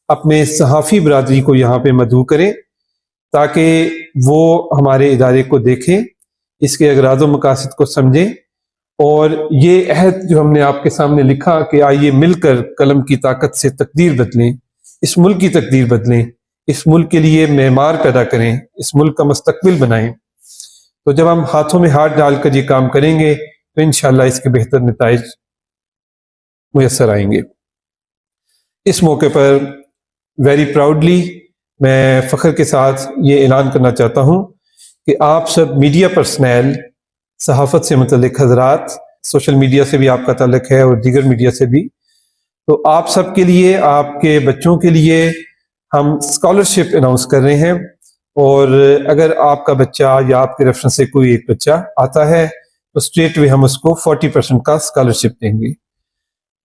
اپنے صحافی برادری کو یہاں پہ مدعو کریں تاکہ وہ ہمارے ادارے کو دیکھیں، اس کے اغراض و مقاصد کو سمجھیں، اور یہ عہد جو ہم نے آپ کے سامنے لکھا کہ آئیے مل کر قلم کی طاقت سے تقدیر بدلیں، اس ملک کی تقدیر بدلیں، اس ملک کے لیے معمار پیدا کریں، اس ملک کا مستقبل بنائیں، تو جب ہم ہاتھوں میں ہاتھ ڈال کر یہ کام کریں گے تو انشاءاللہ اس کے بہتر نتائج میسر آئیں گے۔ اس موقع پر ویری پراؤڈلی میں فخر کے ساتھ یہ اعلان کرنا چاہتا ہوں کہ آپ سب میڈیا پرسنل، صحافت سے متعلق حضرات، سوشل میڈیا سے بھی آپ کا تعلق ہے اور دیگر میڈیا سے بھی، تو آپ سب کے لیے، آپ کے بچوں کے لیے ہم اسکالرشپ اناؤنس کر رہے ہیں، اور اگر آپ کا بچہ یا آپ کے ریفرنس سے کوئی ایک بچہ آتا ہے تو اسٹریٹ وے ہم اس کو 40% کا اسکالرشپ دیں گے۔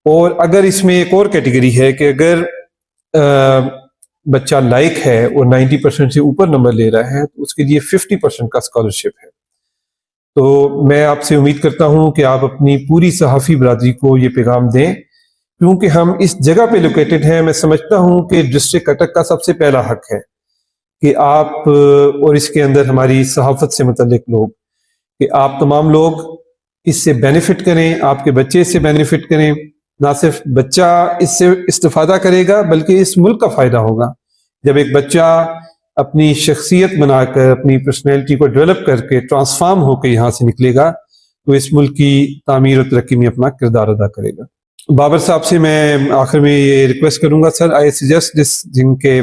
اور اگر اس میں ایک اور کیٹیگری ہے کہ اگر بچہ لائق ہے اور 90% سے اوپر نمبر لے رہا ہے تو اس کے لیے 50% کا اسکالرشپ ہے۔ تو میں آپ سے امید کرتا ہوں کہ آپ اپنی پوری صحافی برادری کو یہ پیغام دیں، کیونکہ ہم اس جگہ پہ لوکیٹڈ ہیں۔ میں سمجھتا ہوں کہ ڈسٹرکٹ اٹک کا سب سے پہلا حق ہے کہ آپ اور اس کے اندر ہماری صحافت سے متعلق لوگ، کہ آپ تمام لوگ اس سے بینیفٹ کریں، آپ کے بچے اس سے بینیفٹ کریں۔ نہ صرف بچہ اس سے استفادہ کرے گا بلکہ اس ملک کا فائدہ ہوگا۔ جب ایک بچہ اپنی شخصیت بنا کر، اپنی پرسنالٹی کو ڈیولپ کر کے ٹرانسفارم ہو کے یہاں سے نکلے گا تو اس ملک کی تعمیر و ترقی میں اپنا کردار ادا کرے گا۔ بابر صاحب سے میں آخر میں یہ ریکویسٹ کروں گا، سر آئی سجیسٹ دس، جن کے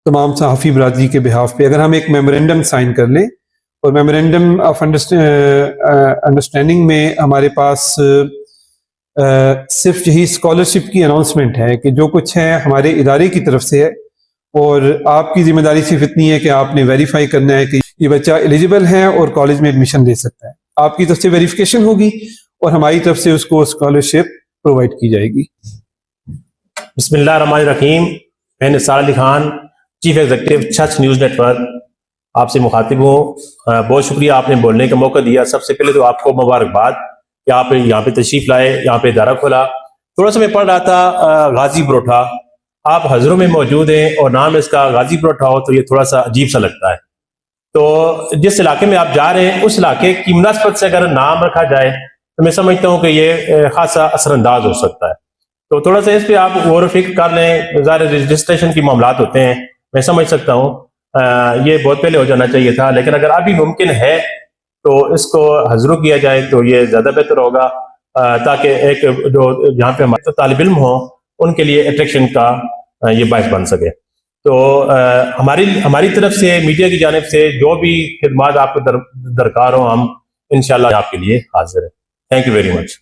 تمام صحافی برادری کے بہاف پہ اگر ہم ایک میمورینڈم سائن کر لیں، اور میمورینڈم آف انڈرسٹینڈنگ میں ہمارے پاس صرف یہی اسکالرشپ کی اناؤنسمنٹ ہے کہ جو کچھ ہے ہمارے ادارے کی طرف سے ہے، اور آپ کی ذمہ داری صرف اتنی ہے کہ آپ نے ویریفائی کرنا ہے کہ یہ بچہ ایلیجیبل ہے اور کالج میں ایڈمیشن لے سکتا ہے۔ آپ کی طرف سے ویریفیکیشن ہوگی اور ہماری طرف سے اس کو اسکالرشپ پرووائڈ کی جائے گی۔ بسم اللہ الرحمن الرحیم۔ میں نثار علی خان، چیف ایگزیکٹو چھچ نیوز نیٹ ورک، آپ سے مخاطب ہوں۔ بہت شکریہ آپ نے بولنے کا موقع دیا۔ سب سے پہلے تو آپ کو مبارکباد کہ آپ یہاں پہ تشریف لائے، یہاں پہ ادارہ کھولا۔ تھوڑا سا میں پڑھ رہا تھا غازی پروٹھا، آپ حضروں میں موجود ہیں اور نام اس کا غازی پروٹھا ہو تو یہ تھوڑا سا عجیب سا لگتا ہے۔ تو جس علاقے میں آپ جا رہے ہیں اس علاقے کی مناسبت سے اگر نام رکھا جائے تو میں سمجھتا ہوں کہ یہ خاصا اثر انداز ہو سکتا ہے۔ تو تھوڑا سا اس پہ آپ غور و فکر کر لیں۔ ظاہر رجسٹریشن کی معاملات ہوتے ہیں، میں سمجھ سکتا ہوں یہ بہت پہلے ہو جانا چاہیے تھا، لیکن اگر ابھی ممکن ہے تو اس کو حضرو کیا جائے تو یہ زیادہ بہتر ہوگا، تاکہ ایک جو یہاں پہ ہمارے طالب علم ہوں ان کے لیے اٹریکشن کا یہ باعث بن سکے۔ تو ہماری طرف سے، میڈیا کی جانب سے جو بھی خدمات آپ کو درکار ہوں، ہم انشاءاللہ آپ کے لیے حاضر ہیں۔ تھینک یو ویری مچ۔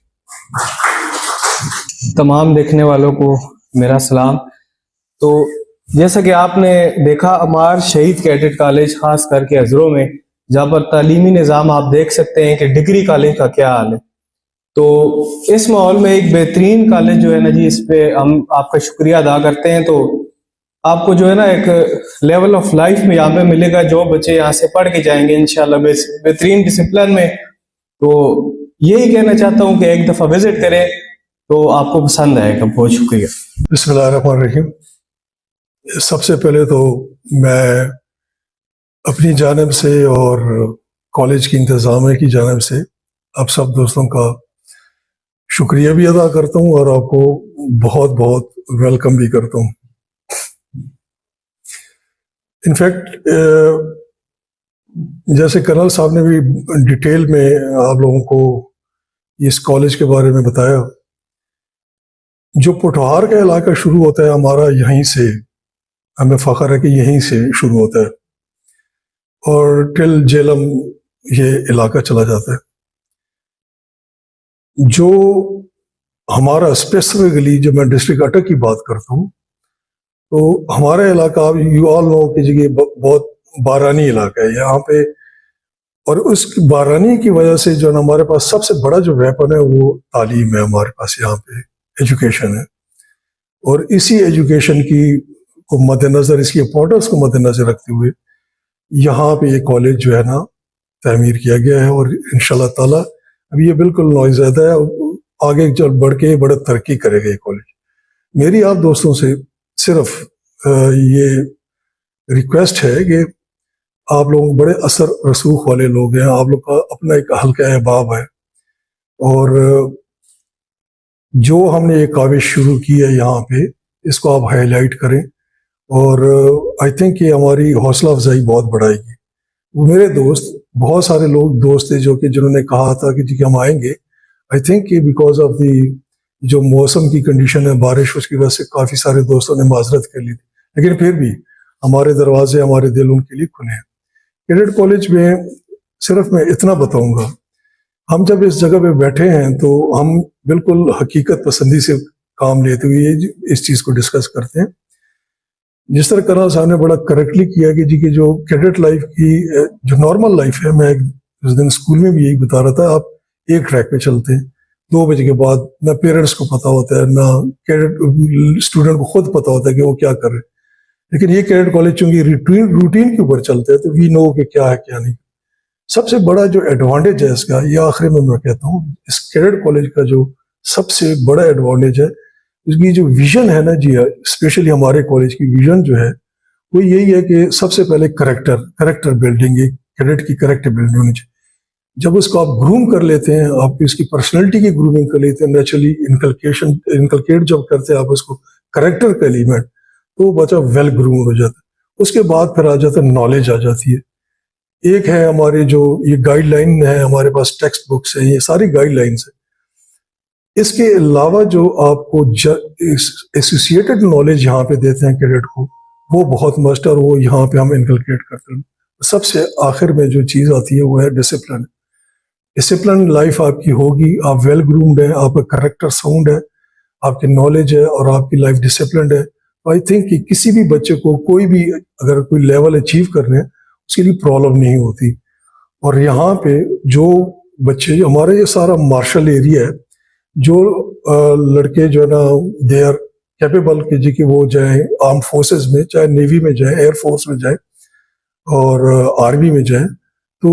تمام دیکھنے والوں کو میرا سلام۔ تو جیسا کہ آپ نے دیکھا، امار شہید کیڈٹ کالج خاص کر کے حضروں میں، جہاں پر تعلیمی نظام آپ دیکھ سکتے ہیں کہ ڈگری کالج کا کیا حال ہے، تو اس ماحول میں ایک بہترین کالج جو ہے نا جی، اس پہ ہم آپ کا شکریہ ادا کرتے ہیں۔ تو آپ کو جو ہے نا ایک لیول آف لائف میں یہاں پہ ملے گا، جو بچے یہاں سے پڑھ کے جائیں گے انشاءاللہ بہترین ڈسپلن میں۔ تو یہی کہنا چاہتا ہوں کہ ایک دفعہ وزٹ کریں تو آپ کو پسند آئے گا۔ بہت شکریہ۔ بسم اللہ الرحمن الرحیم۔ سب سے پہلے تو میں اپنی جانب سے اور کالج کی انتظامیہ کی جانب سے آپ سب دوستوں کا شکریہ بھی ادا کرتا ہوں اور آپ کو بہت بہت ویلکم بھی کرتا ہوں۔ انفیکٹ جیسے کرنل صاحب نے بھی ڈیٹیل میں آپ لوگوں کو اس کالج کے بارے میں بتایا، جو پٹھوار کا علاقہ شروع ہوتا ہے ہمارا یہیں سے، ہمیں فخر ہے کہ یہیں سے شروع ہوتا ہے اور ٹل جیلم یہ علاقہ چلا جاتا ہے۔ جو ہمارا اسپیسیفکلی جب میں ڈسٹرکٹ اٹک کی بات کرتا ہوں تو ہمارا علاقہ یو آل نو کہ یہ بہت بارانی علاقہ ہے یہاں پہ، اور اس بارانی کی وجہ سے جو ہمارے پاس سب سے بڑا جو ویپن ہے وہ تعلیم ہے۔ ہمارے پاس یہاں پہ ایجوکیشن ہے، اور اسی ایجوکیشن کی کو مد نظر، اس کی امپورٹنس کو مد نظر رکھتے ہوئے یہاں پہ یہ کالج جو ہے نا تعمیر کیا گیا ہے، اور انشاءاللہ تعالیٰ اب یہ بالکل نوزائیدہ ہے، آگے چل بڑھ کے بڑا ترقی کرے گا یہ کالج۔ میری آپ دوستوں سے صرف یہ ریکویسٹ ہے کہ آپ لوگ بڑے اثر رسوخ والے لوگ ہیں, آپ لوگ کا اپنا ایک حلقہ احباب ہے, اور جو ہم نے یہ کاوش شروع کی ہے یہاں پہ, اس کو آپ ہائی لائٹ کریں, اور آئی تھنک یہ ہماری حوصلہ افزائی بہت بڑھائے گی. وہ میرے دوست, بہت سارے لوگ دوست تھے جنہوں نے کہا تھا کہ جی کہ ہم آئیں گے. آئی تھنک کہ بیکاز آف دی جو موسم کی کنڈیشن ہے, بارش, اس کی وجہ سے کافی سارے دوستوں نے معذرت کر لی تھی, لیکن پھر بھی ہمارے دروازے, ہمارے دل ان کے لیے کھلے ہیں. کیڈٹ کالج میں صرف میں اتنا بتاؤں گا, ہم جب اس جگہ پہ بیٹھے ہیں تو ہم بالکل حقیقت پسندی سے کام لیتے ہوئے اس چیز کو ڈسکس کرتے ہیں. جس طرح کرنا صاحب نے بڑا کریکٹلی کیا کہ جی کہ جو کیڈٹ لائف کی جو نارمل لائف ہے, میں اس دن اسکول میں بھی یہی بتا رہا تھا, آپ ایک ٹریک پہ چلتے ہیں, 2 بجے کے بعد نہ پیرنٹس کو پتا ہوتا ہے, نہ کیڈٹ اسٹوڈنٹ کو خود پتا ہوتا ہے کہ وہ کیا کر رہے ہیں. لیکن یہ کیڈٹ کالج چونکہ روٹین کے اوپر چلتے ہیں تو وی نو کہ کیا ہے کیا نہیں. سب سے بڑا جو ایڈوانٹیج ہے اس کا, یہ آخری میں کہتا ہوں, اس کیڈٹ کالج کا جو سب سے بڑا ایڈوانٹیج ہے, اس کی جو ویژن ہے نا جی, اسپیشلی ہمارے کالج کی ویژن جو ہے وہ یہی ہے کہ سب سے پہلے کریکٹر بلڈنگ, کیڈٹ کی کریکٹر بلڈنگ ہونی چاہیے. جب اس کو آپ گروم کر لیتے ہیں, آپ اس کی پرسنالٹی کی گرومنگ کر لیتے ہیں, نیچرلی انکلکیٹ جب کرتے ہیں آپ اس کو کریکٹر کا ایلیمنٹ, تو بچہ ویل گرومڈ ہو جاتا ہے. اس کے بعد پھر آ جاتا ہے نالج آ جاتی ہے. ایک ہے ہمارے جو یہ گائیڈ لائن ہے, ہمارے پاس ٹیکسٹ بکس ہیں, یہ ساری گائیڈ لائنس ہیں. اس کے علاوہ جو آپ کو ایسوسیٹڈ نالج یہاں پہ دیتے ہیں کیڈٹ کو, وہ بہت مسٹ, اور وہ یہاں پہ ہم انکلکیٹ کرتے ہیں. سب سے آخر میں جو چیز آتی ہے وہ ہے ڈسپلن. ڈسپلن لائف آپ کی ہوگی, آپ ویل گرومڈ ہیں, آپ کا کریکٹر ساؤنڈ ہے, آپ کی نالج ہے, اور آپ کی لائف ڈسپلنڈ ہے. آئی تھنک کہ کسی بھی بچے کو کوئی بھی اگر کوئی لیول اچیو کرنے اس کے لیے پرابلم نہیں ہوتی. اور یہاں پہ جو بچے, ہمارا یہ سارا مارشل ایریا ہے, جو لڑکے جو ہے نا دے آر کیپیبل کہ جی کہ وہ جائیں آرم فورسز میں, چاہے نیوی میں جائیں, ایئر فورس میں جائیں, اور آرمی میں جائیں. تو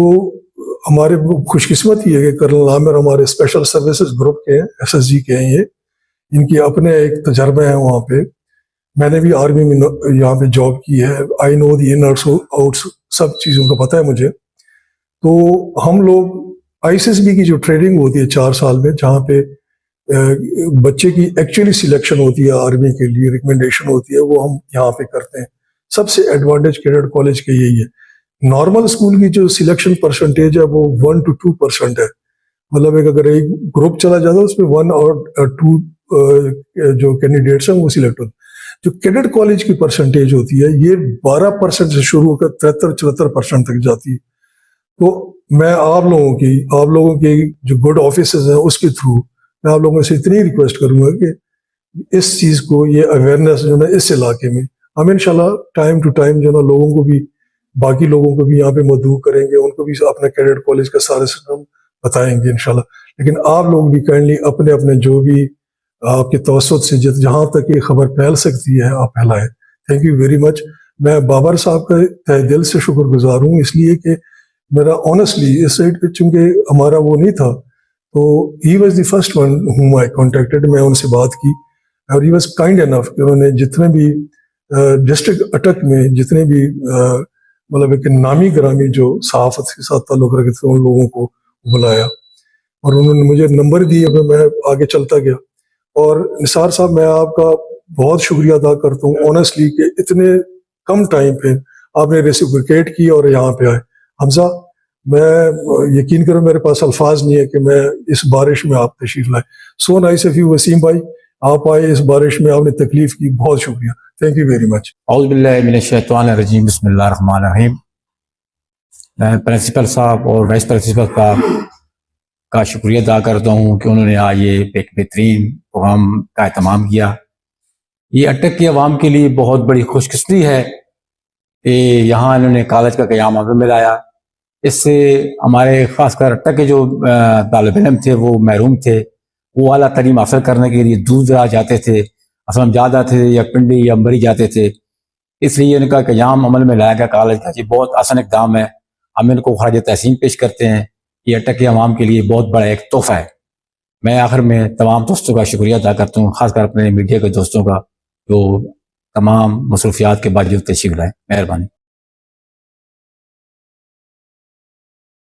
ہمارے خوش قسمت یہ ہے کہ کرنل عامر ہمارے اسپیشل سروسز گروپ کے ہیں, SSG کے ہیں, یہ ان کی اپنے ایک تجربے ہیں وہاں پہ. میں نے بھی آرمی میں یہاں پہ جاب کی ہے, آئی نو دی انرس آؤٹس, سب چیزوں کا پتہ ہے مجھے. تو ہم لوگ ISSB کی جو ٹریننگ ہوتی ہے 4 سال میں, جہاں پہ بچے کی ایکچولی سلیکشن ہوتی ہے آرمی کے لیے, ریکمنڈیشن ہوتی ہے, وہ ہم یہاں پہ کرتے ہیں. سب سے ایڈوانٹیج کیڈٹ کالج کے یہی ہے. نارمل اسکول کی جو سلیکشن پرسنٹیج ہے وہ 1 to 2% ہے. مطلب اگر ایک گروپ چلا جاتا ہے اس میں 1 اور 2 جو کینڈیڈیٹس ہیں وہ سلیکٹ ہوتے ہیں. جو کیڈٹ کالج کی پرسنٹیج ہوتی ہے یہ 12% سے شروع ہو کر 73-74% تک جاتی ہے. تو میں آپ لوگوں کی جو گڈ آفیسز ہیں اس کے تھرو میں آپ لوگوں سے اتنی ریکویسٹ کروں گا کہ اس چیز کو, یہ اویئرنیس جو ہے اس علاقے میں ہم انشاءاللہ ٹائم ٹو ٹائم جو ہے نا لوگوں کو بھی, باقی لوگوں کو بھی یہاں پہ مدعو کریں گے, ان کو بھی اپنا کیڈٹ کالج کا سارے سسٹم بتائیں گے انشاءاللہ. لیکن آپ لوگ بھی کائنڈلی اپنے جو بھی آپ کے توسط سے جہاں تک یہ خبر پھیل سکتی ہے آپ پھیلائیں. Thank you very much. میں بابر صاحب کا تہ دل سے شکر گزار ہوں, اس لیے کہ میرا آنیسٹلی اس سائڈ پہ چونکہ ہمارا وہ نہیں تھا, تو he was the first one whom I contacted. میں ان سے بات کی اور ہی واز کائنڈ انف کہ انہوں نے جتنے بھی ڈسٹرکٹ اٹک میں جتنے بھی مطلب ایک نامی گرامی جو صحافت کے ساتھ تعلق رکھتے تھے ان لوگوں کو بلایا, اور انہوں نے مجھے نمبر دیے, میں آگے چلتا گیا. اور نثار صاحب میں آپ کا بہت شکریہ ادا کرتا ہوں آنیسٹلی کہ اتنے کم ٹائم پہ آپ نے ریسیپریکیٹ کی اور یہاں پہ آئے. حمزہ, میں یقین کروں میرے پاس الفاظ نہیں ہے کہ میں اس بارش میں آپ تشریف لائے. So nice of you Wasim بھائی, آپ آئے اس بارش میں, آپ نے تکلیف کی, بہت شکریہ. تھینک یو ویری مچ. اعوذ باللہ من الشیطان الرجیم, بسم اللہ الرحمن الرحیم. میں پرنسپل صاحب اور وائس پرنسپل صاحب کا شکریہ ادا کرتا ہوں کہ انہوں نے آج یہ ایک بہترین پروگرام کا اہتمام کیا. یہ اٹک کی عوام کے لیے بہت بڑی خوش قسمتی ہے کہ یہاں انہوں نے کالج کا قیام عمل میں لایا. اس سے ہمارے خاص کر اٹک کے جو طالب علم تھے وہ محروم تھے, وہ اعلیٰ تعلیم حاصل کرنے کے لیے دور دراز جاتے تھے, اسلم جادہ تھے یا پنڈی یا امبری جاتے تھے. اس لیے ان کا قیام عمل میں لایا گیا کالج کا. یہ بہت آسان اقدام ہے, ہم ان کو خراج تحسین پیش کرتے ہیں. یہ اٹک کے عوام کے لیے بہت بڑا ایک تحفہ ہے. میں آخر میں تمام دوستوں کا شکریہ ادا کرتا ہوں، خاص کر اپنے میڈیا کے دوستوں کا جو تمام مصروفیات کے باوجود تشریف لائے. مہربانی.